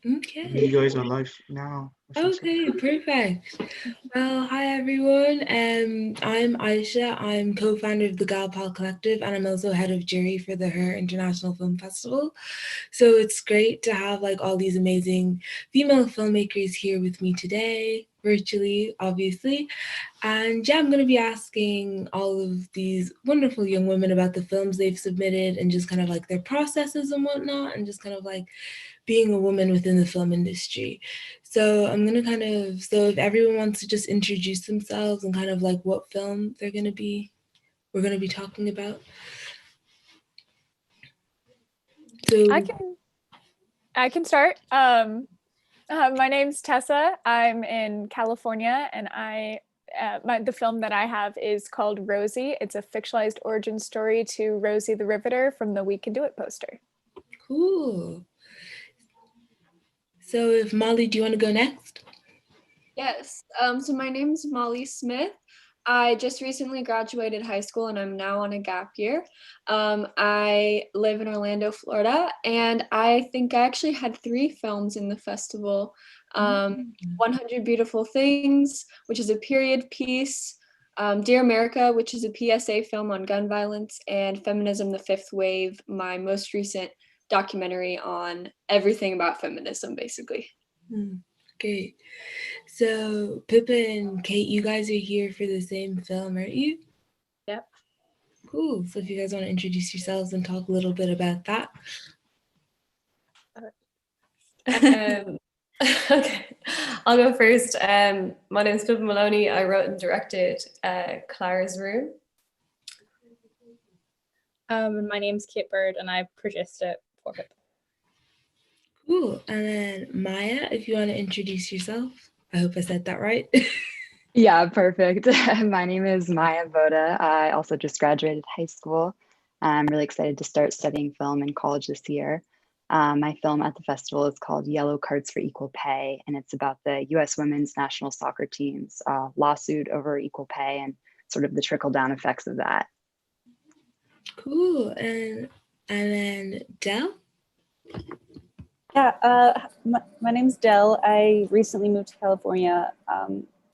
Okay. You guys are live now. Or some sort. Okay, perfect. Well, hi everyone. I'm Aisha. I'm co-founder of the GalPal Collective, and I'm also head of jury for the Her International Film Festival. So it's great to have like all these amazing female filmmakers here with me today, virtually, obviously. And yeah, I'm going to be asking all of these wonderful young women about the films they've submitted and just kind of like their processes and whatnot, and just kind of like being a woman within the film industry. So I'm going to so if everyone wants to just introduce themselves and kind of like what film we're going to be talking about. I So, can I can start. My name's Tessa. I'm in California, and the film that I have is called Rosie. It's a fictionalized origin story to Rosie the Riveter from the We Can Do It poster. cool. So if Molly, do you want to go next? Yes. So my name's Molly Smith. I just recently graduated high school and I'm now on a gap year. I live in Orlando, Florida, and I think I actually had 3 films in the festival. 100 Beautiful Things, which is a period piece, Dear America, which is a PSA film on gun violence, and Feminism, the Fifth Wave, my most recent documentary on everything about feminism, basically. Great. So Pippa and Cait, you guys are here for the same film, aren't you? Yep. Cool. So if you guys want to introduce yourselves and talk a little bit about that. Okay, I'll go first. My name is Pippa Molony. I wrote and directed Clara's Room. My name's Cait and I produced it for Pippa. Cool. And then Maia, if you want to introduce yourself. I hope I said that right. Yeah, perfect. My name is Maia Vota. I also just graduated high school. I'm really excited to start studying film in college this year. My film at the festival is called Yellow Cards for Equal Pay, and it's about the U.S. women's national soccer team's lawsuit over equal pay and sort of the trickle-down effects of that. Cool. And then Del? Yeah, my name's Del. I recently moved to California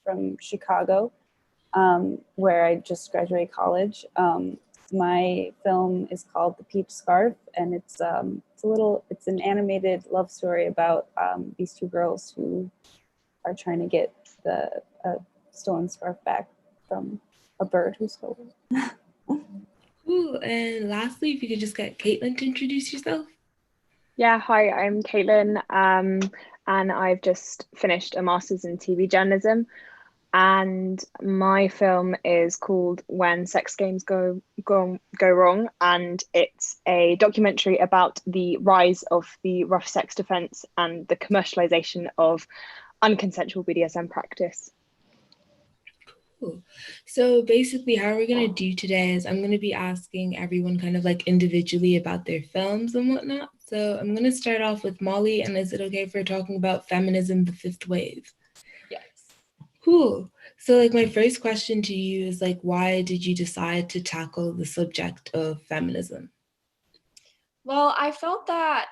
from Chicago, where I just graduated college. My film is called The Peach Scarf, and it's an animated love story about these 2 girls who are trying to get the stolen scarf back from a bird who stole it. Cool. And lastly, if you could just get Caitlin to introduce yourself. Yeah, hi, I'm Caitlin, and I've just finished a master's in TV journalism, and my film is called When Sex Games Go Wrong, and it's a documentary about the rise of the rough sex defense and the commercialization of unconsensual BDSM practice. Cool. So basically how we're going to do today is I'm going to be asking everyone kind of like individually about their films and whatnot. So I'm going to start off with Molly, and is it okay if we're talking about Feminism, the Fifth Wave? Yes. Cool. So like my first question to you is like, why did you decide to tackle the subject of feminism? Well, I felt that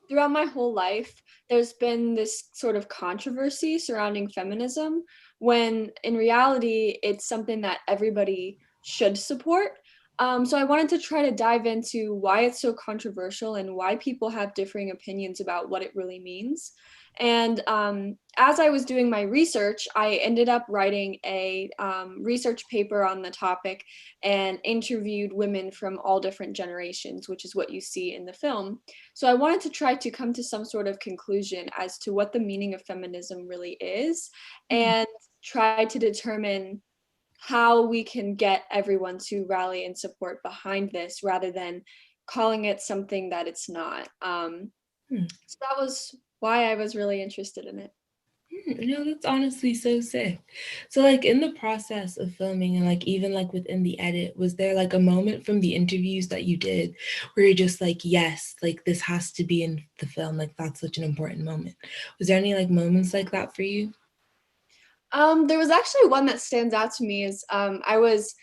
throughout my whole life, there's been this sort of controversy surrounding feminism, when in reality, it's something that everybody should support. So I wanted to try to dive into why it's so controversial and why people have differing opinions about what it really means. And as I was doing my research, I ended up writing a research paper on the topic and interviewed women from all different generations, which is what you see in the film. So I wanted to try to come to some sort of conclusion as to what the meaning of feminism really is, and try to determine how we can get everyone to rally and support behind this rather than calling it something that it's not. So that was why I was really interested in it. No, that's honestly so sick. So like in the process of filming and like even like within the edit, was there like a moment from the interviews that you did where you're just like, yes, like this has to be in the film, like that's such an important moment? Was there any like moments like that for you? There was actually one that stands out to me is I was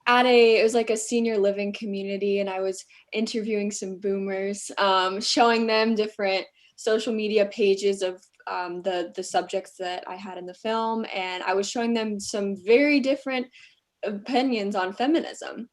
it was like a senior living community, and I was interviewing some boomers, showing them different social media pages of the subjects that I had in the film, and I was showing them some very different opinions on feminism.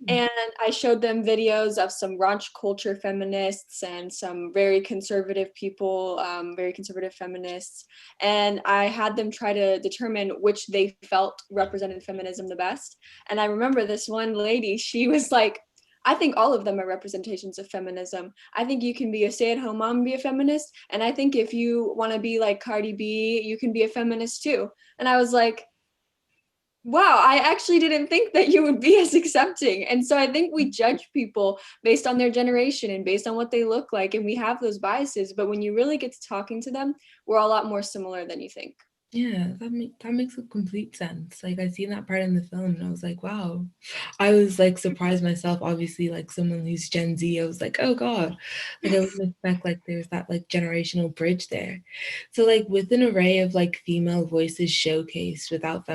And I showed them videos of some raunch culture feminists and some very conservative people, very conservative feminists. And I had them try to determine which they felt represented feminism the best. And I remember this one lady, she was like, I think all of them are representations of feminism. I think you can be a stay-at-home mom and be a feminist. And I think if you want to be like Cardi B, you can be a feminist too. And I was like, wow, I actually didn't think that you would be as accepting. And so I think we judge people based on their generation and based on what they look like. And we have those biases. But when you really get to talking to them, we're a lot more similar than you think. Yeah, that makes a complete sense. Like I seen that part in the film and I was like, wow. I was like surprised myself, obviously, like someone who's Gen Z. I was like, oh God. Like I wouldn't expect like there's that like generational bridge there. So like with an array of like female voices showcased throughout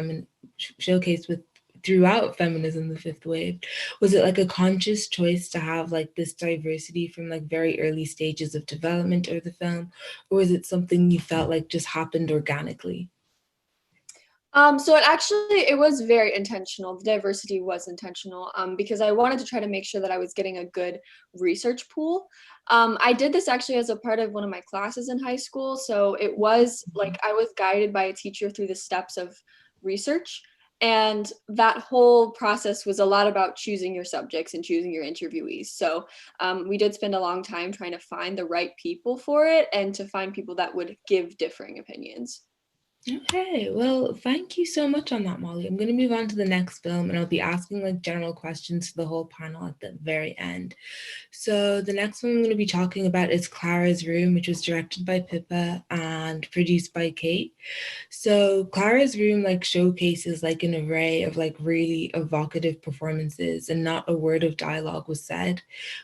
feminism, the fifth wave, was it like a conscious choice to have like this diversity from like very early stages of development of the film, or was it something you felt like just happened organically? So it was very intentional. The diversity was intentional because I wanted to try to make sure that I was getting a good research pool. I did this actually as a part of one of my classes in high school. So it was like I was guided by a teacher through the steps of research. And that whole process was a lot about choosing your subjects and choosing your interviewees. So we did spend a long time trying to find the right people for it and to find people that would give differing opinions. Okay, well, thank you so much on that, Molly. I'm going to move on to the next film and I'll be asking like general questions to the whole panel at the very end. So the next one I'm going to be talking about is Clara's Room, which was directed by Pippa and produced by Cait. So Clara's Room like showcases like an array of like really evocative performances and not a word of dialogue was said.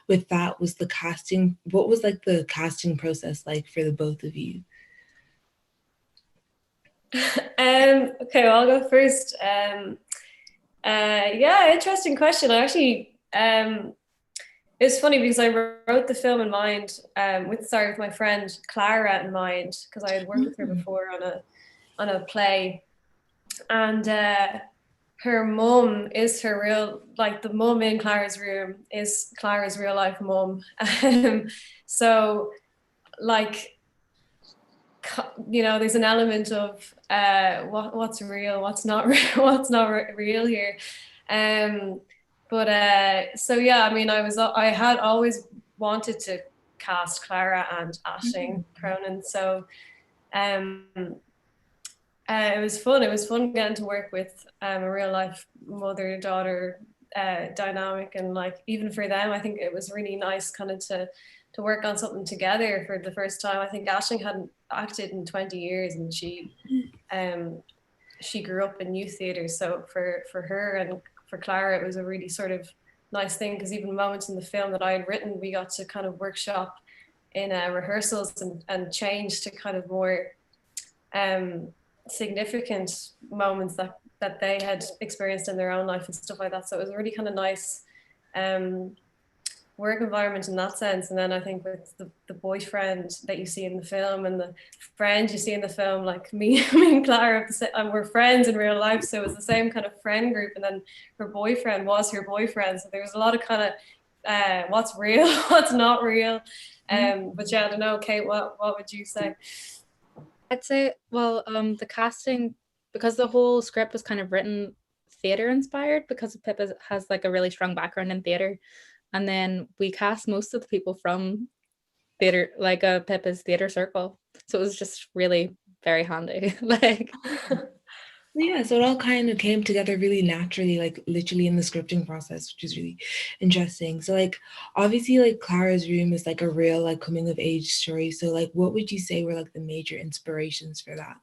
With that was the casting, what was like the casting process like for the both of you? Okay, well, I'll go first. Yeah, interesting question. I actually, it's funny because I wrote the film in mind with my friend Clara in mind, because I had worked with her before on a play, and her mum is her real, like the mum in Clara's Room is Clara's real life mum. So like, you know, there's an element of what's real, what's not real, what's not real here. So yeah, I mean, I had always wanted to cast Clara and Aisling Cronin, so it was fun. It was fun getting to work with a real life mother-daughter dynamic, and like even for them, I think it was really nice kind of to work on something together for the first time. I think Aisling hadn't acted in 20 years, and she grew up in youth theatre, so for her and for Clara it was a really sort of nice thing, because even moments in the film that I had written, we got to kind of workshop in rehearsals and change to kind of more significant moments that they had experienced in their own life and stuff like that. So it was a really kind of nice work environment in that sense. And then I think with the boyfriend that you see in the film and the friend you see in the film, like me and Clara, we're friends in real life, so it was the same kind of friend group, and then her boyfriend was her boyfriend, so there was a lot of kind of what's real, what's not real. But yeah, I don't know, Cait, what would you say? I'd say, well, the casting, because the whole script was kind of written theater inspired, because Pippa has like a really strong background in theater. And then we cast most of the people from theater, like Pippa's theater circle. So it was just really very handy. Like, yeah, so it all kind of came together really naturally, like literally in the scripting process, which is really interesting. So like obviously like Clara's Room is like a real like coming of age story. So like what would you say were like the major inspirations for that?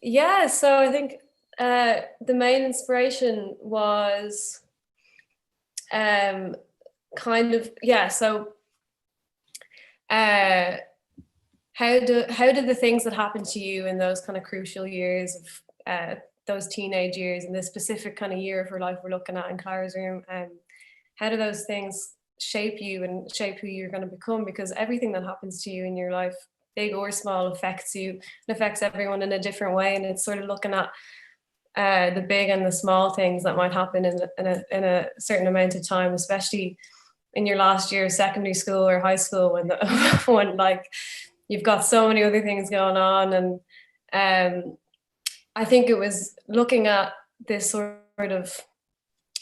Yeah, so I think the main inspiration was kind of, yeah, so how do the things that happen to you in those kind of crucial years of those teenage years, in this specific kind of year of her life we're looking at in Clara's Room, how do those things shape you and shape who you're going to become, because everything that happens to you in your life, big or small, affects you and affects everyone in a different way. And it's sort of looking at the big and the small things that might happen in a certain amount of time, especially in your last year of secondary school or high school, when when like you've got so many other things going on. And I think it was looking at this sort of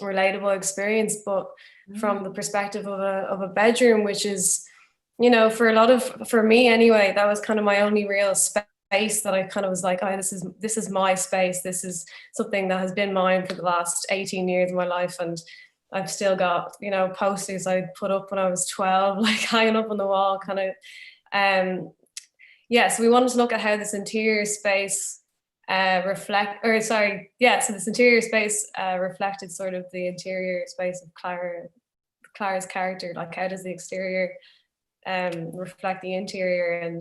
relatable experience, but from the perspective of a bedroom, which is, you know, for me anyway, that was kind of my only real space that I kind of was like, oh, this is my space. This is something that has been mine for the last 18 years of my life. And I've still got, you know, posters I put up when I was 12, like hanging up on the wall, kind of. So we wanted to look at how this interior space this interior space reflected sort of the interior space of Clara's character. Like, how does the exterior reflect the interior, and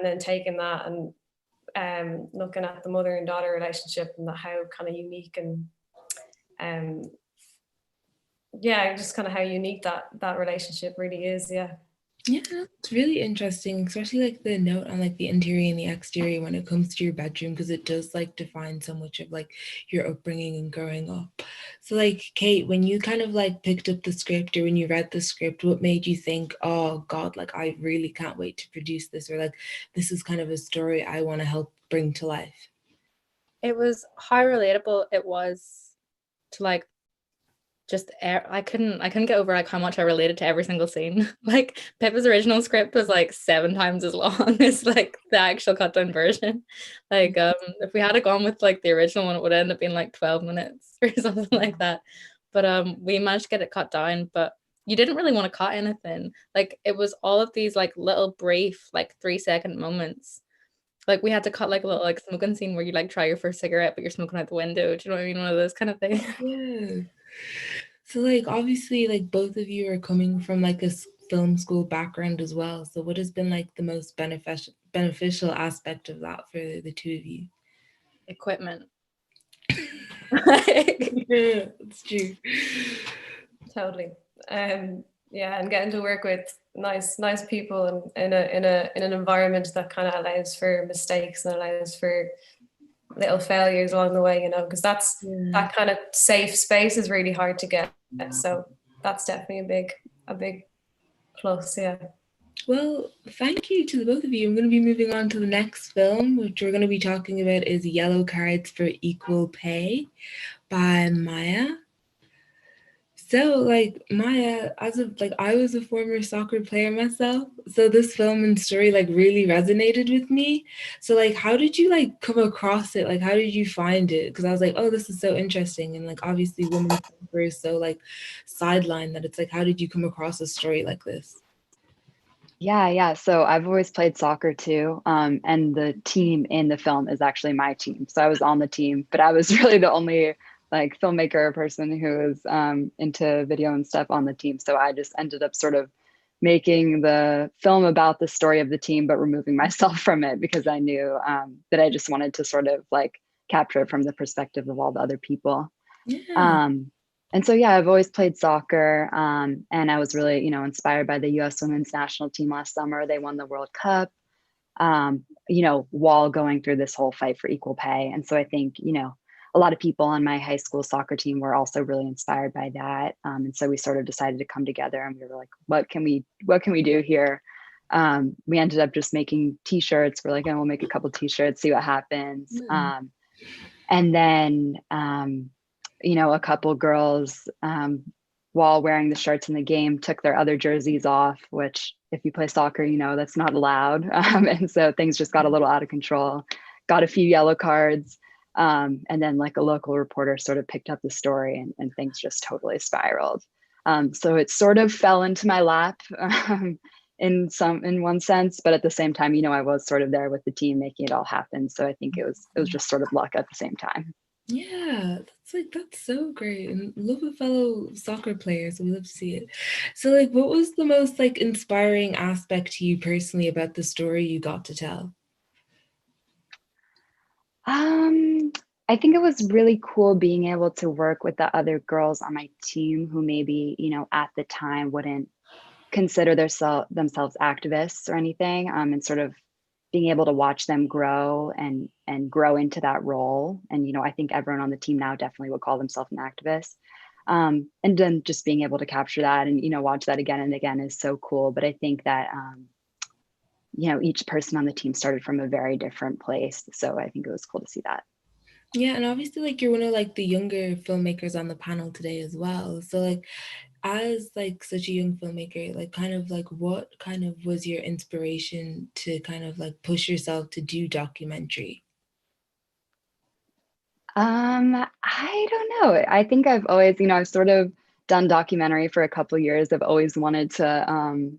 then taking that and looking at the mother and daughter relationship and how kind of unique and just kind of how unique that relationship really is. Yeah, it's really interesting, especially like the note on like the interior and the exterior when it comes to your bedroom, because it does like define so much of like your upbringing and growing up. So like, Cait, when you kind of like picked up the script, or when you read the script, what made you think, oh God, like I really can't wait to produce this, or like this is kind of a story I want to help bring to life? It was how relatable it was to like just I couldn't get over like how much I related to every single scene. Like Pippa's original script was like 7 times as long as like the actual cut down version. Like if we had gone with like the original one, it would end up being like 12 minutes or something like that. But we managed to get it cut down. But you didn't really want to cut anything. Like it was all of these like little brief like 3-second moments. Like we had to cut like a little like smoking scene where you like try your first cigarette but you're smoking out the window. Do you know what I mean? One of those kind of things. Yeah. So like obviously like both of you are coming from like a film school background as well. So what has been like the most beneficial aspect of that for the two of you? Equipment. Yeah, it's true. Totally. And getting to work with nice people and in an environment that kind of allows for mistakes and allows for little failures along the way, you know, because that kind of safe space is really hard to get. So that's definitely a big plus. Yeah. Well, thank you to the both of you. I'm going to be moving on to the next film, which we're going to be talking about is Yellow Cards for Equal Pay by Maia. So like Maia, I was a former soccer player myself, so this film and story like really resonated with me. So like, how did you like come across it? Like, how did you find it? Because I was like, oh, this is so interesting, and like obviously women's soccer is so like sidelined that it's like, how did you come across a story like this? Yeah. So I've always played soccer too, and the team in the film is actually my team. So I was on the team, but I was really the only like filmmaker person who was into video and stuff on the team. So I just ended up sort of making the film about the story of the team, but removing myself from it because I knew that I just wanted to sort of like capture it from the perspective of all the other people. Yeah. And so, yeah, I've always played soccer, and I was really, you know, inspired by the U.S. women's national team last summer. They won the World Cup, you know, while going through this whole fight for equal pay. And so I think, you know, a lot of people on my high school soccer team were also really inspired by that. And so we sort of decided to come together and we were like, what can we do here? We ended up just making t-shirts. We're like, oh, we'll make a couple t-shirts, see what happens. And then, you know, a couple girls, while wearing the shirts in the game, took their other jerseys off, which if you play soccer, you know, that's not allowed. And so things just got a little out of control, got a few yellow cards. And then like a local reporter sort of picked up the story and things just totally spiraled. So it sort of fell into my lap in one sense, but at the same time, you know, I was sort of there with the team making it all happen. So I think it was just sort of luck at the same time. Yeah, that's so great, and love a fellow soccer player, so we love to see it. So like, what was the most like inspiring aspect to you personally about the story you got to tell? I think it was really cool being able to work with the other girls on my team who maybe, at the time wouldn't consider themselves activists or anything, and sort of being able to watch them grow and grow into that role. And, I think everyone on the team now definitely would call themselves an activist. And then just being able to capture that and, watch that again and again is so cool. But I think that, each person on the team started from a very different place. So I think it was cool to see that. Yeah, and obviously like you're one of like the younger filmmakers on the panel today as well. So like as like such a young filmmaker, like kind of like what kind of was your inspiration to kind of like push yourself to do documentary? I don't know. I think I've always, I've sort of done documentary for a couple of years. I've always wanted to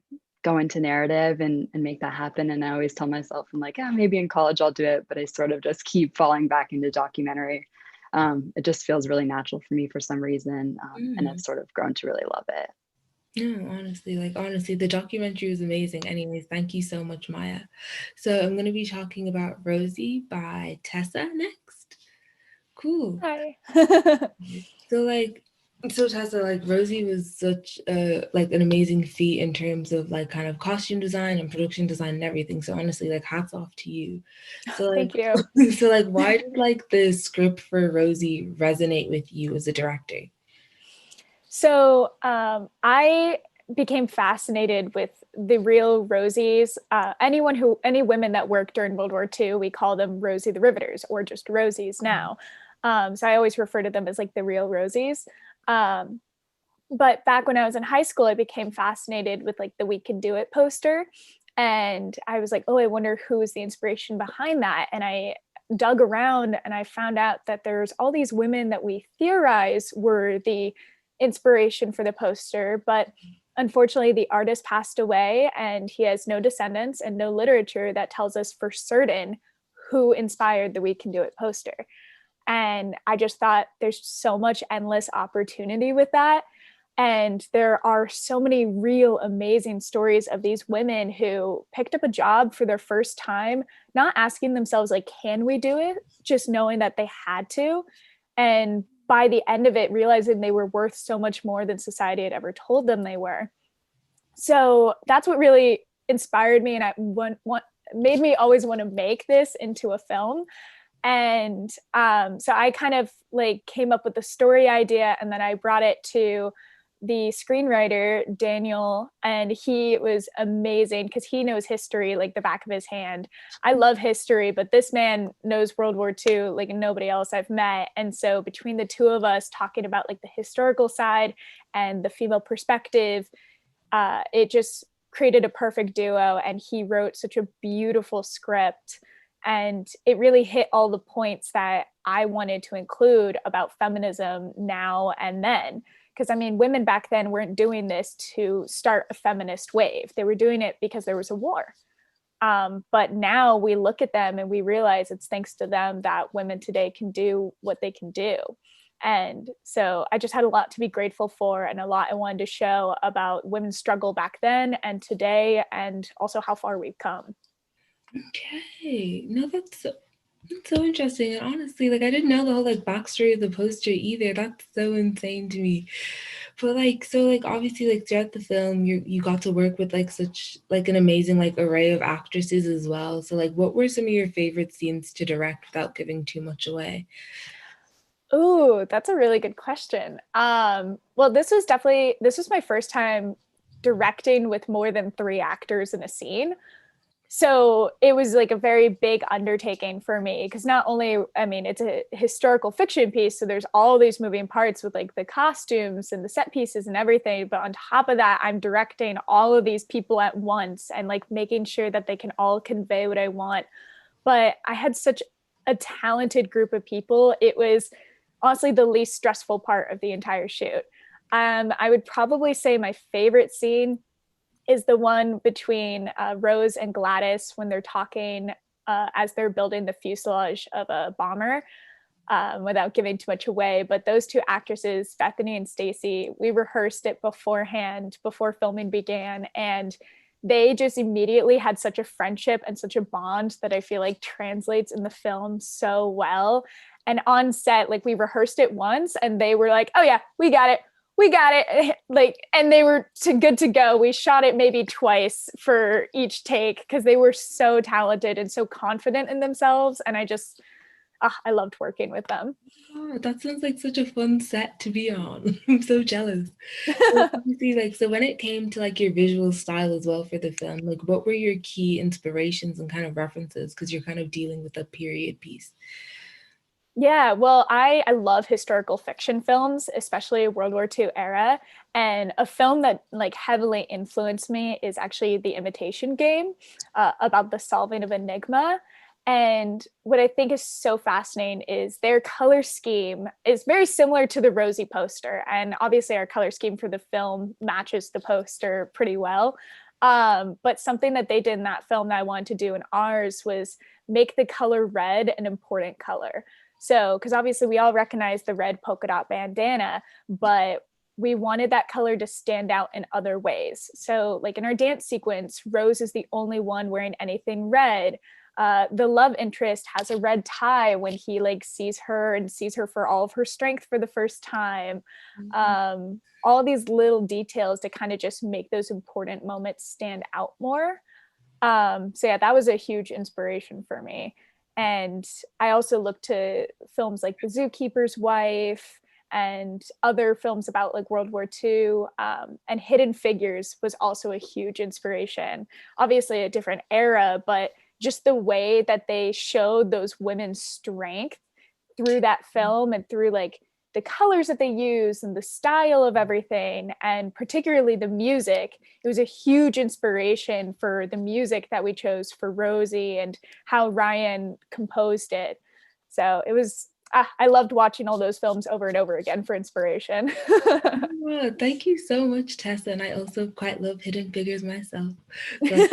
go into narrative and make that happen. And I always tell myself, I'm like, maybe in college I'll do it, but I sort of just keep falling back into documentary. It just feels really natural for me for some reason. And I've sort of grown to really love it. No, honestly, the documentary was amazing. Anyways, thank you so much, Maia. So I'm going to be talking about Rosie by Tessa next. Cool. Hi. So Tessa, like Rosie was such like an amazing feat in terms of like kind of costume design and production design and everything. So honestly, like hats off to you. So like, Thank you. So like, why did like the script for Rosie resonate with you as a director? So I became fascinated with the real Rosies. Any women that worked during World War II, we call them Rosie the Riveters or just Rosies now. So I always refer to them as like the real Rosies. But back when I was in high school, I became fascinated with like the We Can Do It poster. And I was like, oh, I wonder who is the inspiration behind that. And I dug around and I found out that there's all these women that we theorize were the inspiration for the poster, but unfortunately the artist passed away and he has no descendants and no literature that tells us for certain who inspired the We Can Do It poster. And I just thought there's so much endless opportunity with that. And there are so many real amazing stories of these women who picked up a job for their first time, not asking themselves like, can we do it? Just knowing that they had to. And by the end of it, realizing they were worth so much more than society had ever told them they were. So that's what really inspired me and made me always want to make this into a film. And so I kind of like came up with the story idea and then I brought it to the screenwriter, Daniel, and he was amazing because he knows history like the back of his hand. I love history, but this man knows World War II like nobody else I've met. And so between the two of us talking about like the historical side and the female perspective, it just created a perfect duo. And he wrote such a beautiful script. And it really hit all the points that I wanted to include about feminism now and then. Because I mean, women back then weren't doing this to start a feminist wave. They were doing it because there was a war. But now we look at them and we realize it's thanks to them that women today can do what they can do. And so I just had a lot to be grateful for and a lot I wanted to show about women's struggle back then and today, and also how far we've come. Okay, no, that's so interesting. And honestly, like I didn't know the whole like backstory of the poster either. That's so insane to me. But like, so like obviously like throughout the film, you got to work with like such like an amazing like array of actresses as well. So like, what were some of your favorite scenes to direct without giving too much away? Ooh, that's a really good question. Well, this was my first time directing with more than 3 actors in a scene. So it was like a very big undertaking for me because not only, I mean, it's a historical fiction piece, so there's all these moving parts with like the costumes and the set pieces and everything. But on top of that, I'm directing all of these people at once and like making sure that they can all convey what I want. But I had such a talented group of people. It was honestly the least stressful part of the entire shoot. I would probably say my favorite scene is the one between Rose and Gladys when they're talking as they're building the fuselage of a bomber, without giving too much away. But those 2 actresses, Bethany and Stacy, we rehearsed it beforehand, before filming began, and they just immediately had such a friendship and such a bond that I feel like translates in the film so well. And on set, like we rehearsed it once and they were like, oh yeah, we got it. Like, and they were good to go. We shot it maybe twice for each take because they were so talented and so confident in themselves. And I loved working with them. Oh, that sounds like such a fun set to be on. I'm so jealous. So, so when it came to like your visual style as well for the film, like what were your key inspirations and kind of references? Because you're kind of dealing with a period piece. Yeah, well, I love historical fiction films, especially World War II era. And a film that like heavily influenced me is actually The Imitation Game, about the solving of enigma. And what I think is so fascinating is their color scheme is very similar to the Rosie poster. And obviously our color scheme for the film matches the poster pretty well. But something that they did in that film that I wanted to do in ours was make the color red an important color. So, because obviously we all recognize the red polka dot bandana, but we wanted that color to stand out in other ways. So like in our dance sequence, Rose is the only one wearing anything red. The love interest has a red tie when he like sees her for all of her strength for the first time. All these little details to kind of just make those important moments stand out more. So yeah, that was a huge inspiration for me. And I also look to films like The Zookeeper's Wife and other films about like World War II, and Hidden Figures was also a huge inspiration. Obviously a different era, but just the way that they showed those women's strength through that film and through like the colors that they use and the style of everything, and particularly the music. It was a huge inspiration for the music that we chose for Rosie and how Ryan composed it. So it was, I loved watching all those films over and over again for inspiration. Oh, thank you so much, Tessa. And I also quite love Hidden Figures myself. So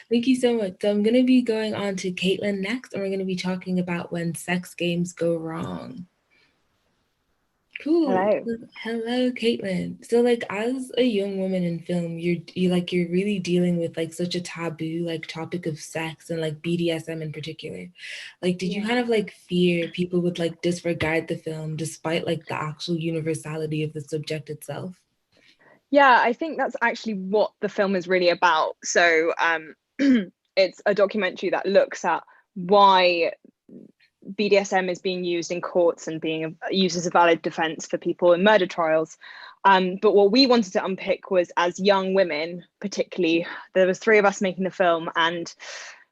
thank you so much. So I'm going to be going on to Caitlin next, and we're going to be talking about when sex games go wrong. Cool. Hello, Caitlin. So like as a young woman in film, you're really dealing with like such a taboo like topic of sex and like BDSM in particular. Like did you kind of like fear people would like disregard the film despite like the actual universality of the subject itself? Yeah, I think that's actually what the film is really about. So it's a documentary that looks at why BDSM is being used in courts and being used as a valid defense for people in murder trials. But what we wanted to unpick was, as young women, particularly, there was 3 of us making the film, and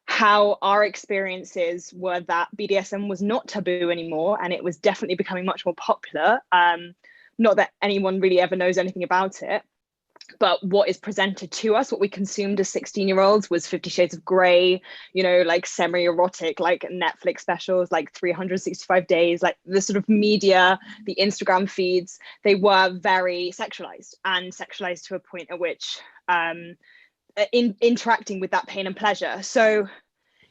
how our experiences were that BDSM was not taboo anymore, and it was definitely becoming much more popular. Not that anyone really ever knows anything about it, but what is presented to us, what we consumed as 16-year-olds was 50 Shades of Grey, you know, like semi-erotic, like Netflix specials, like 365 days, like the sort of media, the Instagram feeds, they were very sexualized, and sexualized to a point at which interacting with that pain and pleasure. So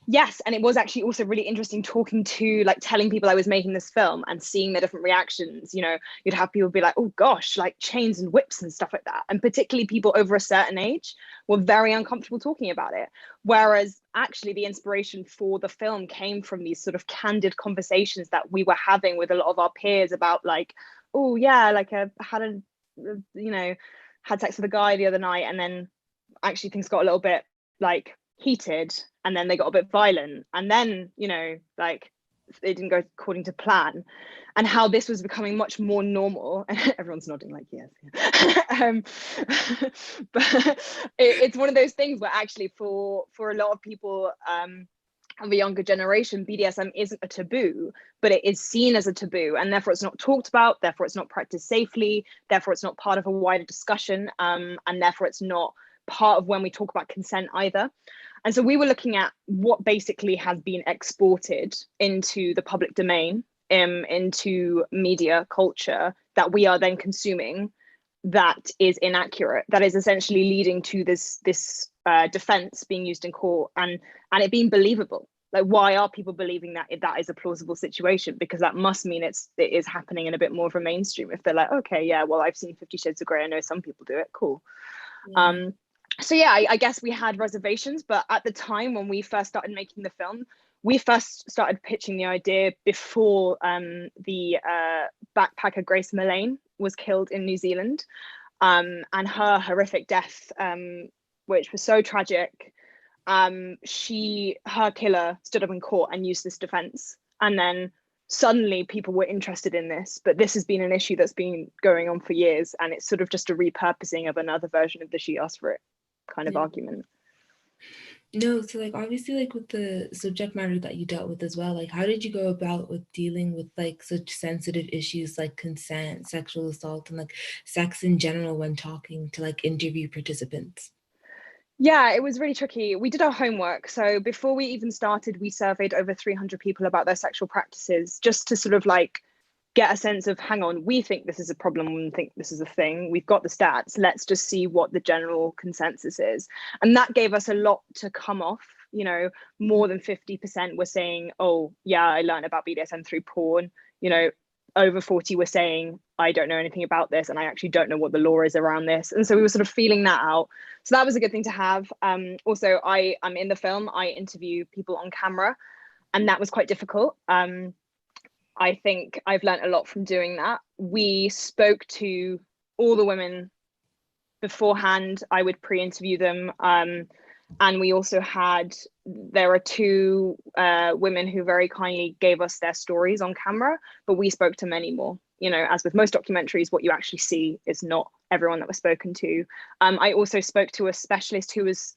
yes, and it was actually also really interesting telling people I was making this film and seeing the different reactions. You know, you'd have people be like, oh gosh, like chains and whips and stuff like that. And particularly people over a certain age were very uncomfortable talking about it. Whereas actually the inspiration for the film came from these sort of candid conversations that we were having with a lot of our peers about like, oh yeah, like I had sex with a guy the other night, and then actually things got a little bit like heated, and then they got a bit violent, and then like it didn't go according to plan, and how this was becoming much more normal. Everyone's nodding like yes. But it's one of those things where actually for a lot of people of a younger generation, BDSM isn't a taboo, but it is seen as a taboo, and therefore it's not talked about, therefore it's not practiced safely, therefore it's not part of a wider discussion, and therefore it's not part of when we talk about consent either. And so we were looking at what basically has been exported into the public domain, into media culture that we are then consuming, that is inaccurate, that is essentially leading to this defense being used in court, and it being believable. Like, why are people believing that is a plausible situation? Because that must mean it is happening in a bit more of a mainstream. If they're like, okay, yeah, well, I've seen 50 Shades of Grey, I know some people do it, cool. So yeah, I guess we had reservations, but at the time when we first started making the film, we first started pitching the idea before the backpacker Grace Millane was killed in New Zealand, and her horrific death, which was so tragic. Her killer stood up in court and used this defense, and then suddenly people were interested in this. But this has been an issue that's been going on for years, and it's sort of just a repurposing of another version of the she asked for it kind of argument. No, so like obviously like with the subject matter that you dealt with as well, like how did you go about with dealing with like such sensitive issues like consent, sexual assault, and like sex in general when talking to like interview participants? Yeah, it was really tricky. We did our homework. So before we even started, we surveyed over 300 people about their sexual practices, just to sort of like get a sense of, hang on, we think this is a problem, we think this is a thing, we've got the stats, let's just see what the general consensus is. And that gave us a lot to come off. You know, more than 50% were saying, oh yeah, I learned about BDSM through porn. You know, over 40 were saying, I don't know anything about this and I actually don't know what the law is around this. And so we were sort of feeling that out. So that was a good thing to have. Also, I'm in the film, I interview people on camera, and that was quite difficult. I think I've learned a lot from doing that. We spoke to all the women beforehand. I would pre-interview them. And we also there are two women who very kindly gave us their stories on camera, but we spoke to many more. You know, as with most documentaries, what you actually see is not everyone that was spoken to. I also spoke to a specialist who was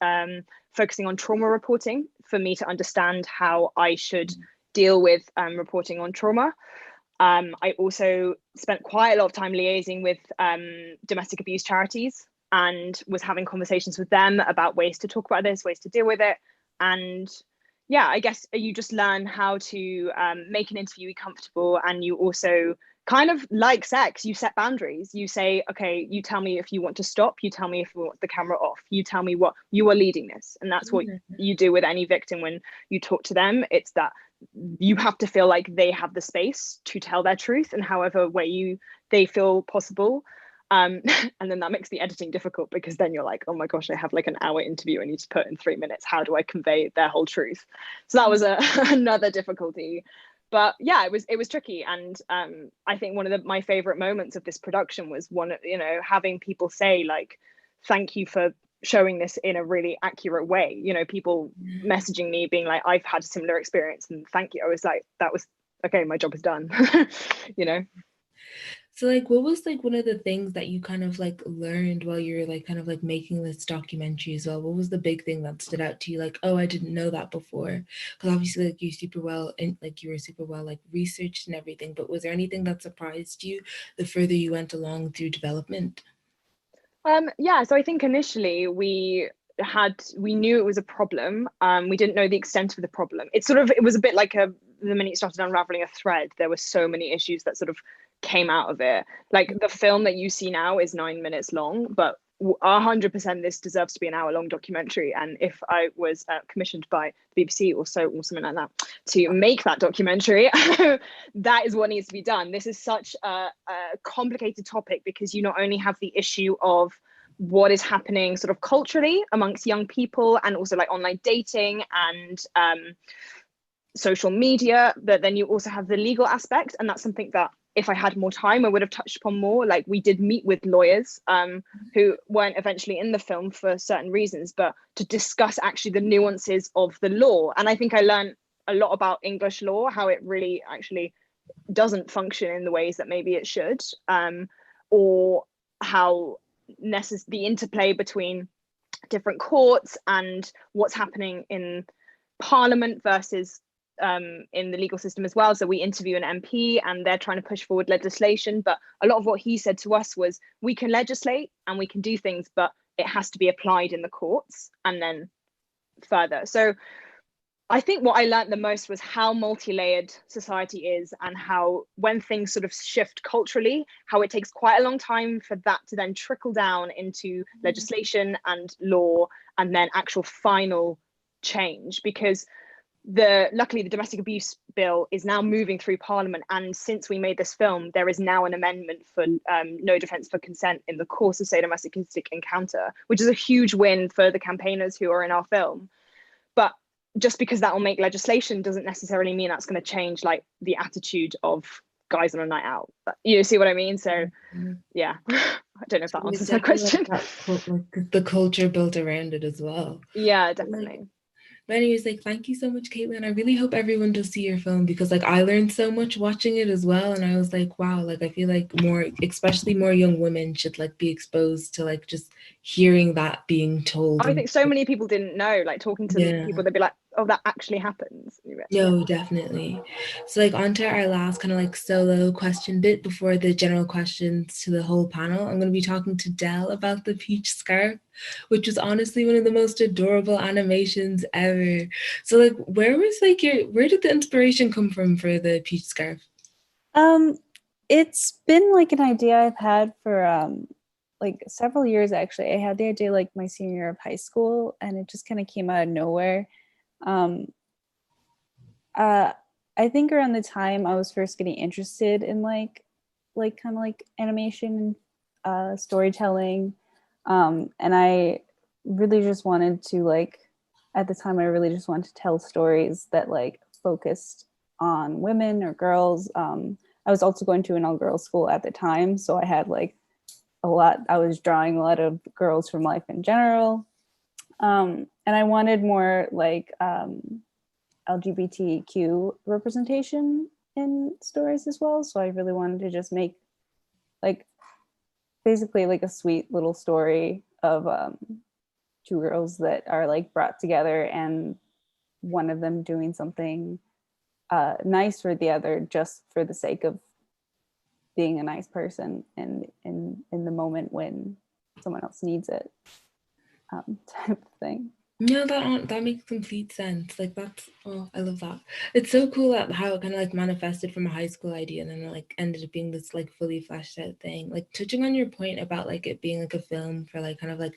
focusing on trauma reporting for me to understand how I should deal with reporting on trauma. I also spent quite a lot of time liaising with domestic abuse charities and was having conversations with them about ways to talk about this, ways to deal with it. And yeah, I guess you just learn how to make an interviewee comfortable, and you also kind of like sex, you set boundaries. You say, okay, you tell me if you want to stop, you tell me if you want the camera off, you tell me what you are leading this. And that's what you do with any victim when you talk to them. It's that you have to feel like they have the space to tell their truth in however way they feel possible. And then that makes the editing difficult, because then you're like, oh my gosh, I have like an hour interview I need to put in 3 minutes. How do I convey their whole truth? So that was another difficulty. But yeah, it was tricky. And I think one of my favorite moments of this production was having people say like, thank you for showing this in a really accurate way. You know, people messaging me being like, I've had a similar experience and thank you. I was like, that was okay, my job is done. You know. So like, what was like one of the things that you kind of like learned while you're like kind of like making this documentary as well? What was the big thing that stood out to you? Like, oh, I didn't know that before. Because obviously like you were super well like researched and everything, but was there anything that surprised you the further you went along through development? Yeah, so I think initially we knew it was a problem. We didn't know the extent of the problem. It was a bit like the minute you started unraveling a thread, there were so many issues that sort of came out of it. Like the film that you see now is 9 minutes long, but 100% this deserves to be an hour-long documentary. And if I was commissioned by the BBC or something like that to make that documentary, that is what needs to be done. This is such a complicated topic, because you not only have the issue of what is happening sort of culturally amongst young people, and also like online dating and social media, but then you also have the legal aspect. And that's something that if I had more time, I would have touched upon more. Like we did meet with lawyers who weren't eventually in the film for certain reasons, but to discuss actually the nuances of the law. And I think I learned a lot about English law, how it really actually doesn't function in the ways that maybe it should, or how the interplay between different courts and what's happening in Parliament versus in the legal system as well. So we interview an MP and they're trying to push forward legislation, but a lot of what he said to us was, we can legislate and we can do things, but it has to be applied in the courts and then further. So I think what I learned the most was how multi-layered society is, and how when things sort of shift culturally, how it takes quite a long time for that to then trickle down into legislation and law and then actual final change. Because luckily the domestic abuse bill is now moving through Parliament, and since we made this film, there is now an amendment for no defence for consent in the course of sadomasochistic encounter, which is a huge win for the campaigners who are in our film. But just because that will make legislation doesn't necessarily mean that's going to change like the attitude of guys on a night out. But you see what I mean? So yeah, I don't know if that answers my question. Like the culture built around it as well. Yeah, definitely. But anyways, like, thank you so much, Caitlin. I really hope everyone does see your film, because like I learned so much watching it as well. And I was like, wow, like I feel like more, especially more young women should like be exposed to like just hearing that being told. I think so many people didn't know, like talking to people, they'd be like, oh, that actually happens. No, definitely. So like on to our last kind of like solo question bit before the general questions to the whole panel. I'm going to be talking to Del about the peach scarf, which was honestly one of the most adorable animations ever. So like where did the inspiration come from for the peach scarf? It's been like an idea I've had for like several years actually. I had the idea like my senior year of high school, and it just kind of came out of nowhere. I think around the time I was first getting interested in like kind of like animation and storytelling, and I really just wanted to like, at the time I really just wanted to tell stories that like focused on women or girls. I was also going to an all-girls school at the time, so I had like I was drawing a lot of girls from life in general, and I wanted more like LGBTQ representation in stories as well. So I really wanted to just make like basically like a sweet little story of two girls that are like brought together, and one of them doing something nice for the other just for the sake of being a nice person and in the moment when someone else needs it, type of thing. No, that makes complete sense. Like I love that. It's so cool that how it kind of like manifested from a high school idea and then it like ended up being this like fully fleshed out thing. Like touching on your point about like it being like a film for like kind of like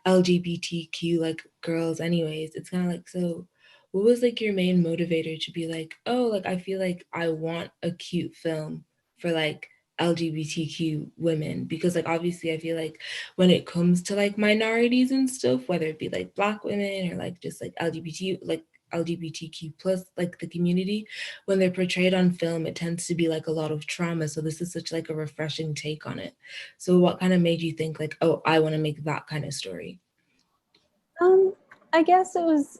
LGBTQ like girls anyways, it's kind of like, so what was like your main motivator to be like, oh, like I feel like I want a cute film for like LGBTQ women? Because like obviously I feel like when it comes to like minorities and stuff, whether it be like Black women or like just like LGBTQ plus like the community, when they're portrayed on film, it tends to be like a lot of trauma. So this is such like a refreshing take on it. So what kind of made you think like, oh, I want to make that kind of story? I guess it was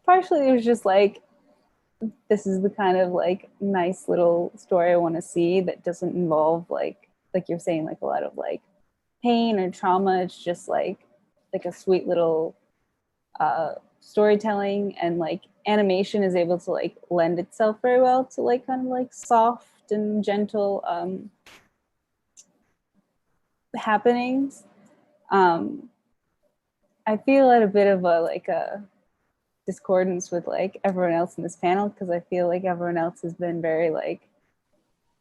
partially it was just like, this is the kind of like nice little story I want to see that doesn't involve like you're saying, like a lot of like pain or trauma. It's just like a sweet little storytelling, and like animation is able to like lend itself very well to like kind of like soft and gentle happenings. I feel at a bit of a discordance with like everyone else in this panel, because I feel like everyone else has been very like,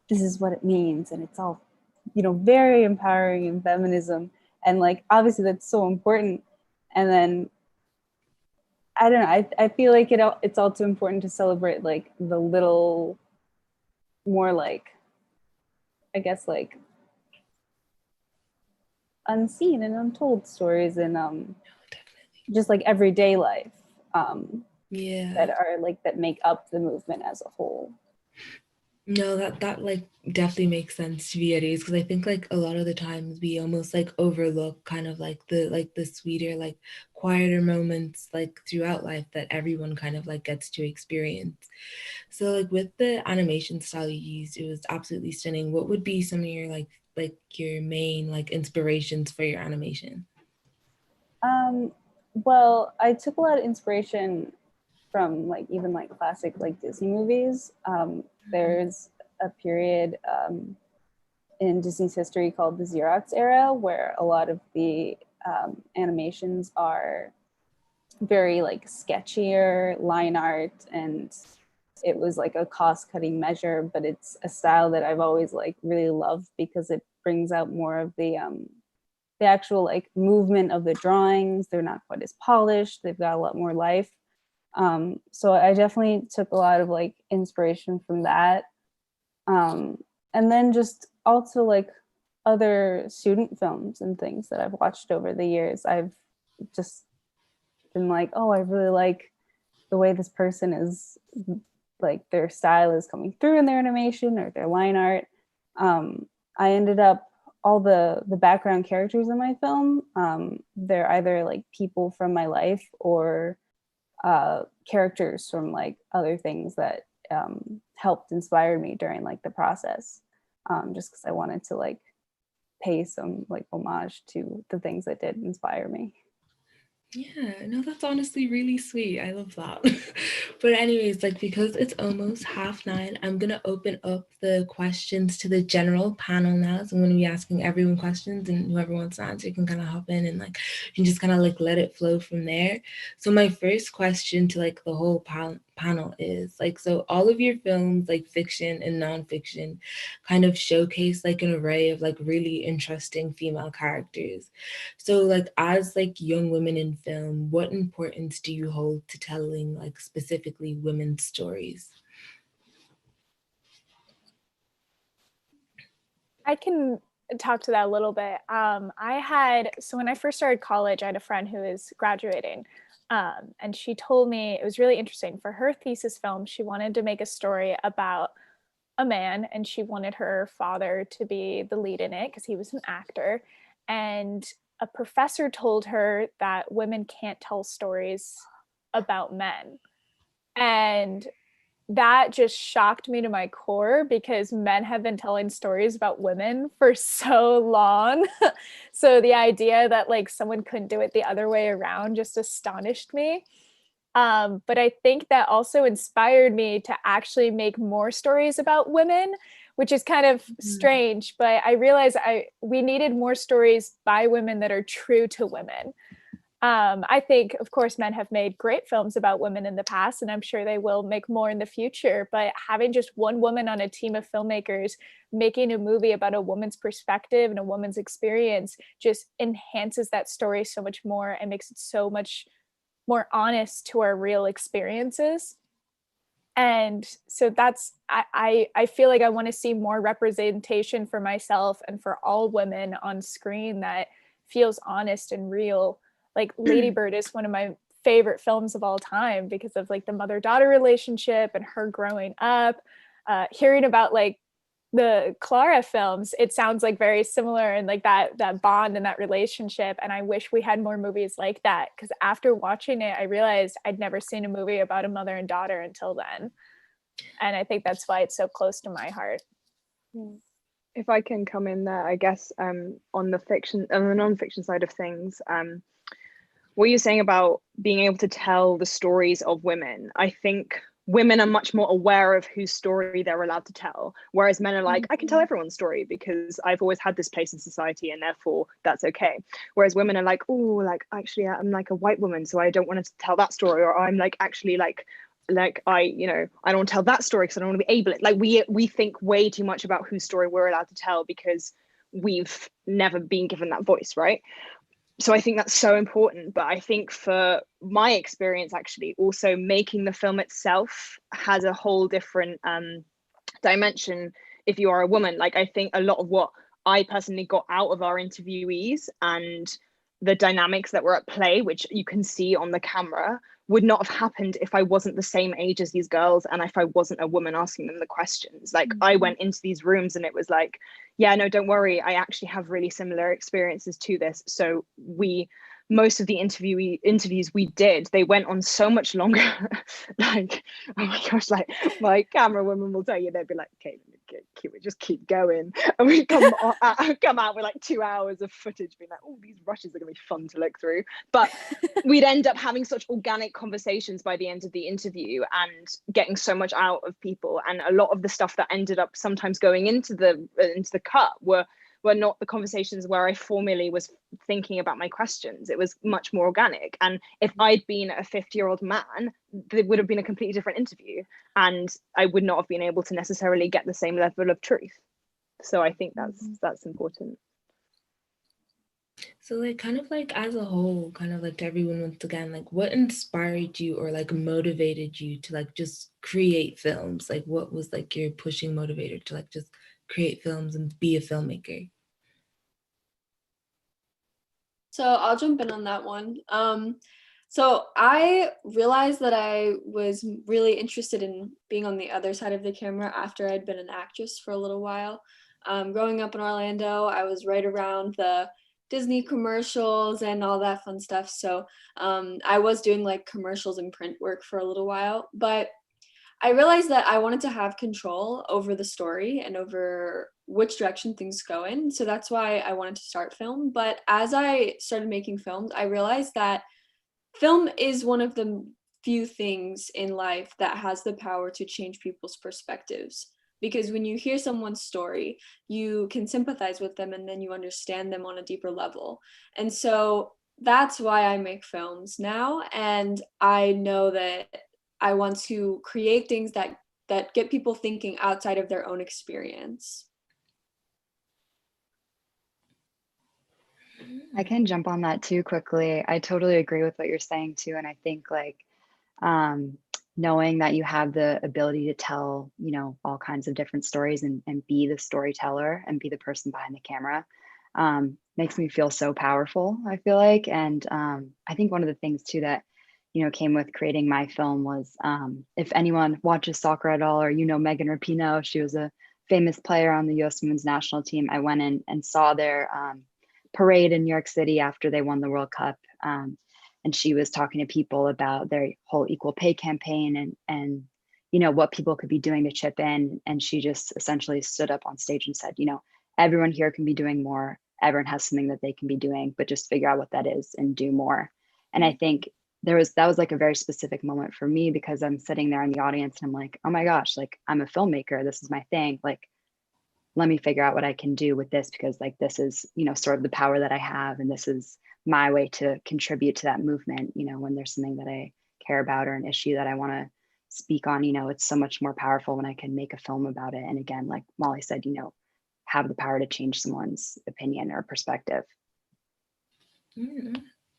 this is what it means, and it's all, you know, very empowering in feminism, and like obviously that's so important. And then I don't know, I feel like it's also important to celebrate like the little more like, I guess like unseen and untold stories in just like everyday life that are like that make up the movement as a whole. No, that like definitely makes sense to be at ease, because I think like a lot of the times we almost like overlook kind of like the sweeter, like quieter moments like throughout life that everyone kind of like gets to experience. So like with the animation style you used, it was absolutely stunning. What would be some of your like your main like inspirations for your animation? Well, I took a lot of inspiration from like even like classic like Disney movies. There's a period in Disney's history called the Xerox era, where a lot of the animations are very like sketchier line art, and it was like a cost-cutting measure, but it's a style that I've always like really loved because it brings out more of the actual like movement of the drawings. They're not quite as polished. They've got a lot more life. So I definitely took a lot of like inspiration from that. And then just also like other student films and things that I've watched over the years. I've just been like, oh, I really like the way this person is, like their style is coming through in their animation or their line art. I ended up, all the background characters in my film, they're either like people from my life or characters from like other things that helped inspire me during like the process, just because I wanted to like pay some like homage to the things that did inspire me. Yeah, no, that's honestly really sweet. I love that. But anyways, like because it's almost 9:30, I'm gonna open up the questions to the general panel now. So I'm gonna be asking everyone questions, and whoever wants to answer can kind of hop in and like you can just kind of like let it flow from there. So my first question to like the whole panel is like, so all of your films, like fiction and nonfiction, kind of showcase like an array of like really interesting female characters. So like as like young women in film, what importance do you hold to telling like specifically women's stories? I can talk to that a little bit. So when I first started college, I had a friend who is graduating, and she told me, it was really interesting, for her thesis film, she wanted to make a story about a man, and she wanted her father to be the lead in it because he was an actor. And a professor told her that women can't tell stories about men. And that just shocked me to my core, because men have been telling stories about women for so long. So the idea that like someone couldn't do it the other way around just astonished me. But I think that also inspired me to actually make more stories about women, which is kind of strange, but I realized we needed more stories by women that are true to women. I think, of course, men have made great films about women in the past, and I'm sure they will make more in the future, but having just one woman on a team of filmmakers making a movie about a woman's perspective and a woman's experience just enhances that story so much more and makes it so much more honest to our real experiences. And so that's, I feel like I want to see more representation for myself and for all women on screen that feels honest and real. Like Lady Bird is one of my favorite films of all time because of like the mother-daughter relationship and her growing up. Hearing about like the Clara films, it sounds like very similar, and like that bond and that relationship. And I wish we had more movies like that, because after watching it, I realized I'd never seen a movie about a mother and daughter until then. And I think that's why it's so close to my heart. If I can come in there, I guess on the non-fiction side of things, what you're saying about being able to tell the stories of women, I think women are much more aware of whose story they're allowed to tell, whereas men are like, I can tell everyone's story because I've always had this place in society and therefore that's okay. Whereas women are like, oh, like actually I'm like a white woman, so I don't want to tell that story, or I'm like actually like I don't want to tell that story because I don't want to be ableist. Like we think way too much about whose story we're allowed to tell because we've never been given that voice, right? So I think that's so important. But I think for my experience, actually, also making the film itself has a whole different dimension if you are a woman. Like I think a lot of what I personally got out of our interviewees and the dynamics that were at play, which you can see on the camera, would not have happened if I wasn't the same age as these girls and if I wasn't a woman asking them the questions. Like I went into these rooms and it was like, yeah, no, don't worry, I actually have really similar experiences to this. So most of the interviews we did, they went on so much longer. Like, oh my gosh, like my camera woman will tell you, they'd be like, okay, we just keep going, and we come out with like 2 hours of footage being like, oh, these rushes are gonna be fun to look through. But we'd end up having such organic conversations by the end of the interview and getting so much out of people, and a lot of the stuff that ended up sometimes going into the cut were not the conversations where I formally was thinking about my questions. It was much more organic. And if I'd been a 50-year-old man, there would have been a completely different interview, and I would not have been able to necessarily get the same level of truth. So I think that's important. So like kind of like as a whole, kind of like to everyone once again, like what inspired you or like motivated you to like just create films? Like what was like your pushing motivator to like just create films and be a filmmaker? So I'll jump in on that one. So I realized that I was really interested in being on the other side of the camera after I'd been an actress for a little while. Growing up in Orlando, I was right around the Disney commercials and all that fun stuff. So I was doing like commercials and print work for a little while, but I realized that I wanted to have control over the story and over which direction things go in. So that's why I wanted to start film. But as I started making films, I realized that film is one of the few things in life that has the power to change people's perspectives. Because when you hear someone's story, you can sympathize with them and then you understand them on a deeper level. And so that's why I make films now. And I know that I want to create things that get people thinking outside of their own experience. I can jump on that too quickly. I totally agree with what you're saying too. And I think like knowing that you have the ability to tell, you know, all kinds of different stories and be the storyteller and be the person behind the camera makes me feel so powerful, I feel like. And I think one of the things too that, you know, came with creating my film was if anyone watches soccer at all, or, you know, Megan Rapinoe, she was a famous player on the US women's national team. I went in and saw their parade in New York City after they won the World Cup. And she was talking to people about their whole equal pay campaign and, you know, what people could be doing to chip in. And she just essentially stood up on stage and said, you know, everyone here can be doing more. Everyone has something that they can be doing, but just figure out what that is and do more. And I think that was like a very specific moment for me, because I'm sitting there in the audience and I'm like, oh my gosh, like I'm a filmmaker. This is my thing. Like, let me figure out what I can do with this, because like this is, you know, sort of the power that I have, and this is my way to contribute to that movement. You know, when there's something that I care about or an issue that I want to speak on, you know, it's so much more powerful when I can make a film about it. And again, like Molly said, you know, have the power to change someone's opinion or perspective.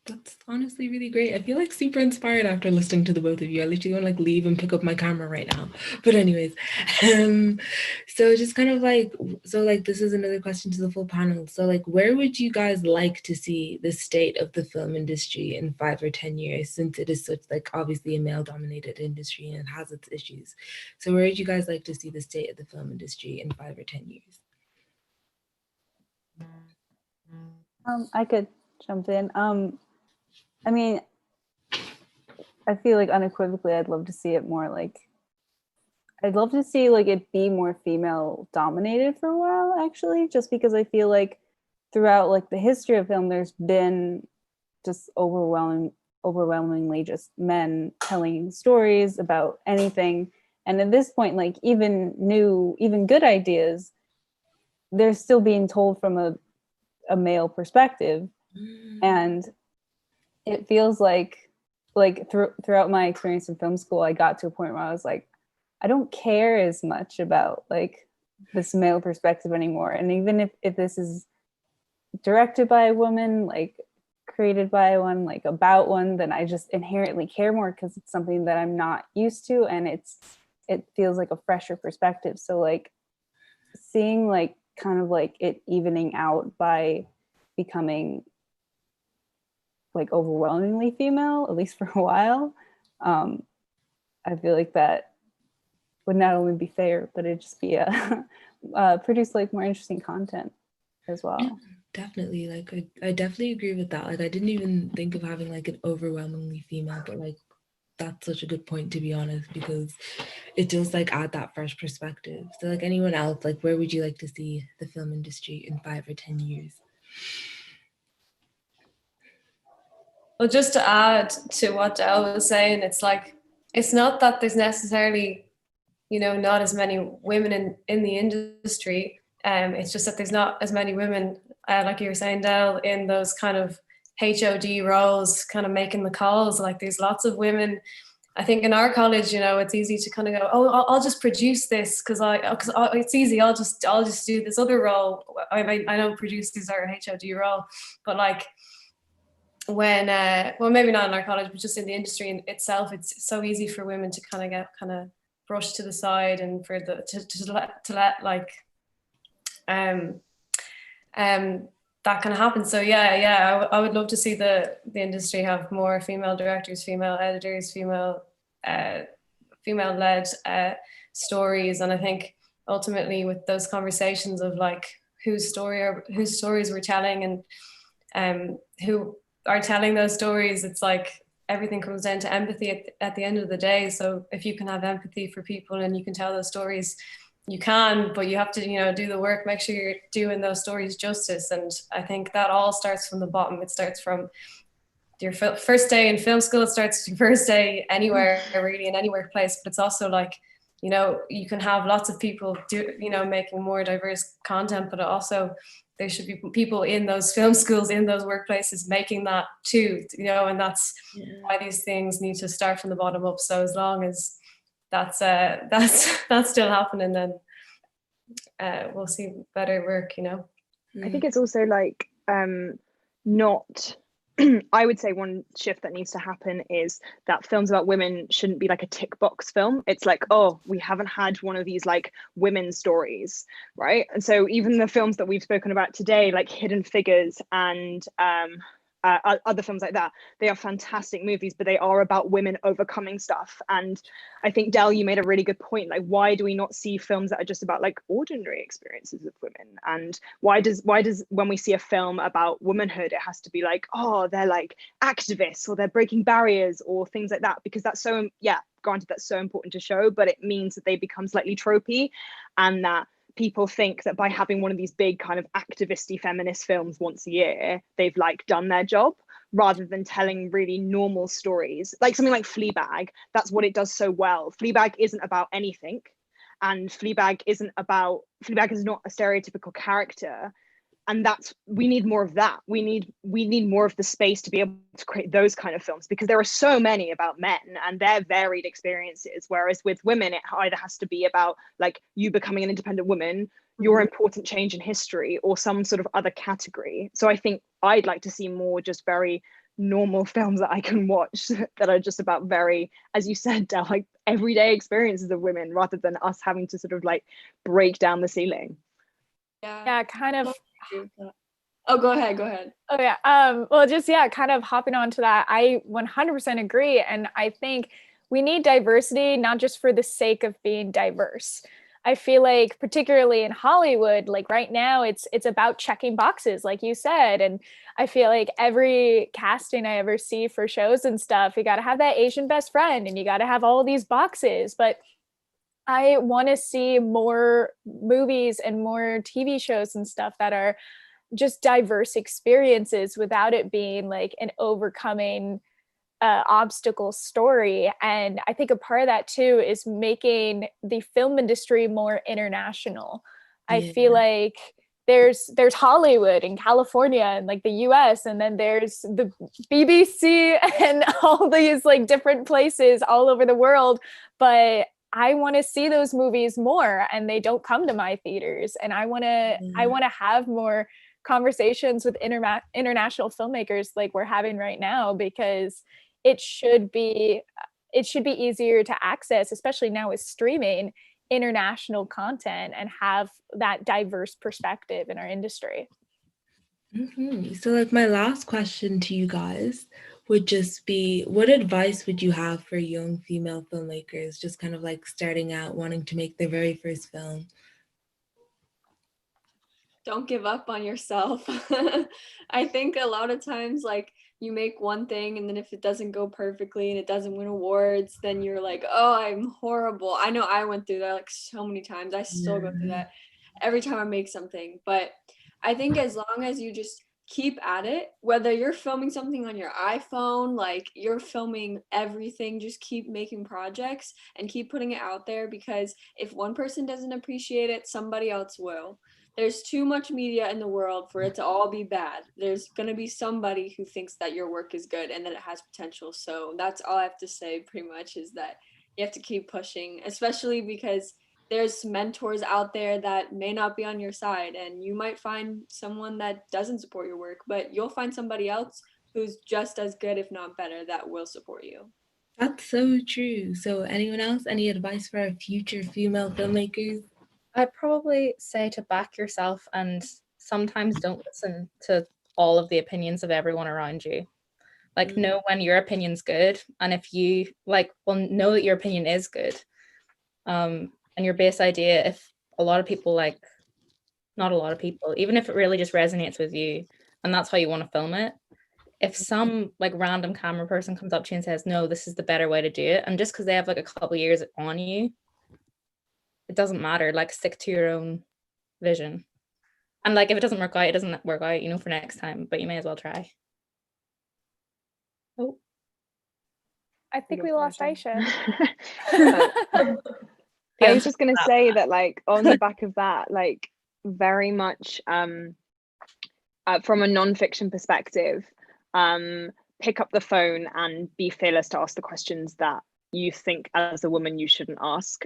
That's honestly really great. I feel like super inspired after listening to the both of you. I literally want to like leave and pick up my camera right now. But anyways, so just kind of like, so like this is another question to the full panel. So like, where would you guys like to see the state of the film industry in 5 or 10 years, since it is such like obviously a male dominated industry and it has its issues? So where would you guys like to see the state of the film industry in 5 or 10 years? I could jump in. I mean, I feel like unequivocally, I'd love to see it more like, I'd love to see like it be more female dominated for a while, actually, just because I feel like throughout like the history of film, there's been just overwhelmingly just men telling stories about anything. And at this point, like even good ideas, they're still being told from a male perspective. And it feels like throughout my experience in film school, I got to a point where I was like, I don't care as much about like this male perspective anymore. And even if this is directed by a woman, like created by one, like about one, then I just inherently care more because it's something that I'm not used to, and it feels like a fresher perspective. So like seeing like kind of like it evening out by becoming like overwhelmingly female, at least for a while, I feel like that would not only be fair, but it'd just be produce like more interesting content as well. Yeah, definitely. Like I definitely agree with that. Like I didn't even think of having like an overwhelmingly female, but like that's such a good point, to be honest, because it does like add that fresh perspective. So like anyone else, like where would you like to see the film industry in 5 or 10 years? Well, just to add to what Del was saying, it's like, it's not that there's necessarily, you know, not as many women in the industry. It's just that there's not as many women, like you were saying, Del, in those kind of HOD roles, kind of making the calls. Like there's lots of women. I think in our college, you know, it's easy to kind of go, oh, I'll just produce this because it's easy. I'll just do this other role. I don't produce this or HOD role, but like when, well, maybe not in our college, but just in the industry in itself, it's so easy for women to kind of get kind of brushed to the side, and for the to let like that that kind of happens. So I would love to see the industry have more female directors, female editors, female led stories. And I think ultimately with those conversations of like whose stories we're telling and who are telling those stories, it's like everything comes down to empathy at the end of the day. So if you can have empathy for people and you can tell those stories, you can, but you have to, do the work, make sure you're doing those stories justice. And I think that all starts from the bottom. It starts from your first day in film school. It starts your first day anywhere, really, in any workplace. But it's also like, you can have lots of people making more diverse content, but also there should be people in those film schools, in those workplaces making that too, and that's why these things need to start from the bottom up. So as long as that's still happening, then we'll see better work, I think it's also like not I would say one shift that needs to happen is that films about women shouldn't be like a tick box film. It's like, oh, we haven't had one of these like women's stories, right? And so even the films that we've spoken about today, like Hidden Figures and other films like that, they are fantastic movies, but they are about women overcoming stuff. And I think, Del, you made a really good point. Like, why do we not see films that are just about like ordinary experiences of women? And why does when we see a film about womanhood, it has to be like, oh, they're like activists or they're breaking barriers or things like that? Because that's so, granted, that's so important to show, but it means that they become slightly tropey, and that people think that by having one of these big kind of activisty feminist films once a year, they've like done their job, rather than telling really normal stories. Like something like Fleabag, that's what it does so well. Fleabag isn't about anything, and Fleabag is not a stereotypical character, and we need more of that. We need more of the space to be able to create those kind of films, because there are so many about men and their varied experiences, whereas with women it either has to be about like you becoming an independent woman, your important change in history, or some sort of other category. So I think I'd like to see more just very normal films that I can watch that are just about very, as you said, Del, like everyday experiences of women, rather than us having to sort of like break down the ceiling. Yeah, kind of. Oh, go ahead. Oh yeah. Well, just kind of hopping on to that. I 100% agree, and I think we need diversity, not just for the sake of being diverse. I feel like particularly in Hollywood, like right now, it's about checking boxes, like you said. And I feel like every casting I ever see for shows and stuff, you got to have that Asian best friend, and you got to have all these boxes. But I want to see more movies and more TV shows and stuff that are just diverse experiences without it being like an overcoming obstacle story. And I think a part of that too is making the film industry more international. I feel like there's Hollywood in California and like the US, and then there's the BBC and all these like different places all over the world. But I want to see those movies more, and they don't come to my theaters. And I want to have more conversations with international filmmakers like we're having right now, because it should be easier to access, especially now with streaming, international content, and have that diverse perspective in our industry. So like my last question to you guys would just be, what advice would you have for young female filmmakers just kind of like starting out, wanting to make their very first film? Don't give up on yourself. I think a lot of times like you make one thing, and then if it doesn't go perfectly and it doesn't win awards, then you're like, oh, I'm horrible. I know I went through that like so many times. I still go through that every time I make something. But I think as long as you just keep at it, whether you're filming something on your iPhone, like you're filming everything, just keep making projects and keep putting it out there, because if one person doesn't appreciate it, somebody else will. There's too much media in the world for it to all be bad. There's going to be somebody who thinks that your work is good and that it has potential. So that's all I have to say pretty much, is that you have to keep pushing, especially because there's mentors out there that may not be on your side, and you might find someone that doesn't support your work, but you'll find somebody else who's just as good, if not better, that will support you. That's so true. So anyone else, any advice for our future female filmmakers? I'd probably say to back yourself and sometimes don't listen to all of the opinions of everyone around you. Like, know when your opinion's good, and if you know that your opinion is good, and your base idea, if a lot of people not a lot of people, even if it really just resonates with you and that's how you want to film it, if some random camera person comes up to you and says, no, this is the better way to do it, and just because they have a couple of years on you, it doesn't matter. Stick to your own vision. And if it doesn't work out, it doesn't work out, for next time, but you may as well try. Oh, I think we lost Aisha. I was just going to say that on the back of that, very much from a non-fiction perspective, pick up the phone and be fearless to ask the questions that you think as a woman you shouldn't ask.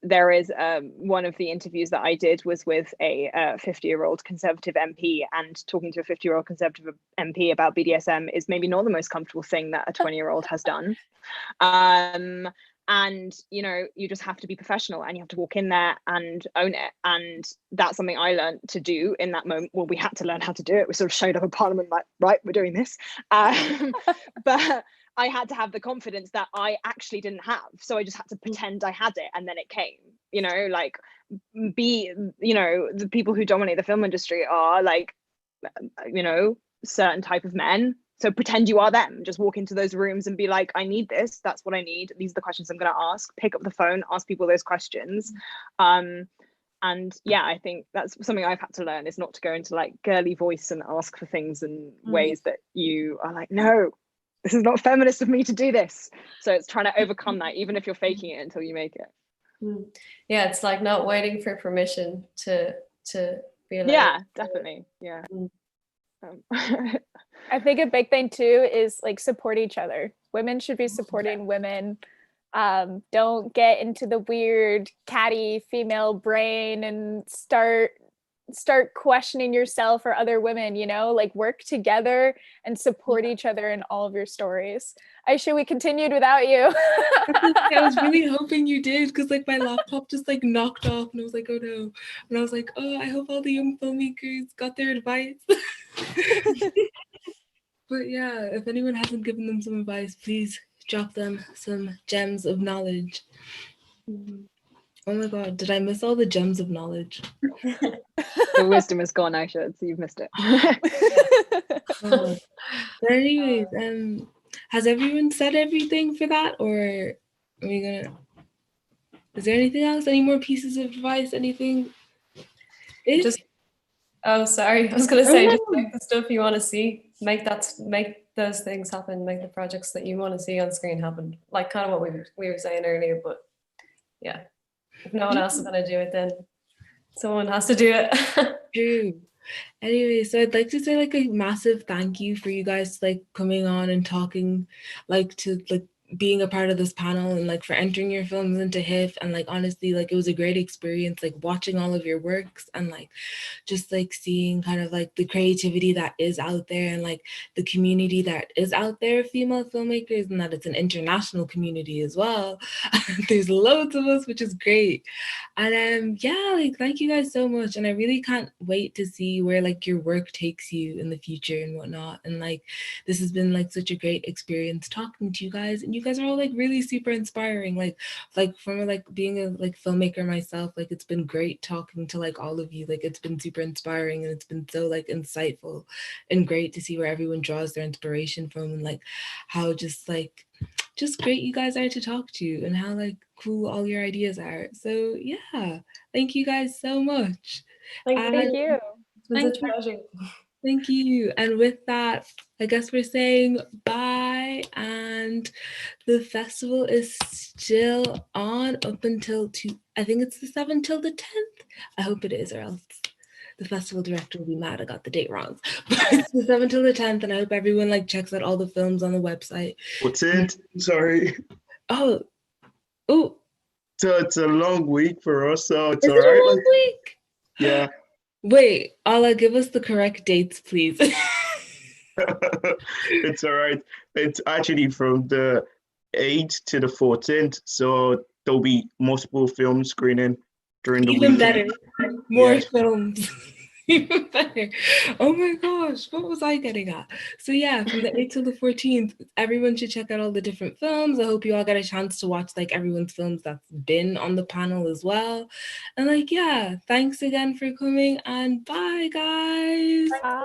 There is one of the interviews that I did was with a 50-year-old Conservative MP, and talking to a 50-year-old Conservative MP about BDSM is maybe not the most comfortable thing that a 20-year-old has done. And you just have to be professional, and you have to walk in there and own it. And that's something I learned to do in that moment. Well, we had to learn how to do it. We sort of showed up in Parliament right, we're doing this. But I had to have the confidence that I actually didn't have. So I just had to pretend I had it, and then it came. The people who dominate the film industry are certain type of men. So pretend you are them. Just walk into those rooms and be like, I need this. That's what I need. These are the questions I'm going to ask. Pick up the phone, ask people those questions. And yeah, I think that's something I've had to learn, is not to go into girly voice and ask for things in ways that you are no, this is not feminist of me to do this. So it's trying to overcome that, even if you're faking it until you make it. Yeah, it's not waiting for permission to be allowed. Yeah, definitely. Yeah. I think a big thing too is support each other. Women should be supporting women. Don't get into the weird catty female brain and start questioning yourself or other women, work together and support each other in all of your stories. Aisha, we continued without you. I was really hoping you did, because my laptop just knocked off, and I was like, oh no. And I was like, oh, I hope all the young filmmakers got their advice. But yeah, if anyone hasn't given them some advice, please drop them some gems of knowledge. Oh my god, did I miss all the gems of knowledge? The wisdom is gone, Aisha, so you've missed it. But anyways, has everyone said everything for that, or are we gonna? Is there anything else? Any more pieces of advice? Anything? Oh, sorry. I was gonna say, just make the stuff you want to see. Make those things happen. Make the projects that you want to see on screen happen. Kind of what we were saying earlier. But yeah, if no one else is gonna do it, then someone has to do it. True. Anyway, so I'd like to say a massive thank you for you guys coming on and talking, to being a part of this panel, and for entering your films into HIF, and honestly it was a great experience watching all of your works, and just seeing kind of the creativity that is out there, and the community that is out there of female filmmakers, and that it's an international community as well. There's loads of us, which is great. And yeah, thank you guys so much, and I really can't wait to see where your work takes you in the future and whatnot. And this has been such a great experience talking to you guys, and you guys are all really super inspiring. From being a filmmaker myself, it's been great talking to all of you. It's been super inspiring, and it's been so insightful and great to see where everyone draws their inspiration from, and how just great you guys are to talk to, and how cool all your ideas are. So yeah, thank you guys so much. Thank you. It's a pleasure. Thank you. And with that, I guess we're saying bye, and the festival is still on up until I think it's the 7th till the 10th. I hope it is, or else the festival director will be mad I got the date wrong. But it's the 7th till the 10th, and I hope everyone checks out all the films on the website. What's it? Sorry. Oh. So it's a long week for us, so it's is all it right. A long week? Yeah. Wait, Allah, give us the correct dates, please. It's all right. It's actually from the 8th to the 14th, so there'll be multiple film screening during the week. Even better. More films. Even better. Oh my gosh, what was I getting at? So yeah, from the 8th to the 14th, everyone should check out all the different films. I hope you all get a chance to watch like everyone's films that's been on the panel as well. And like, yeah, thanks again for coming and bye guys. Bye.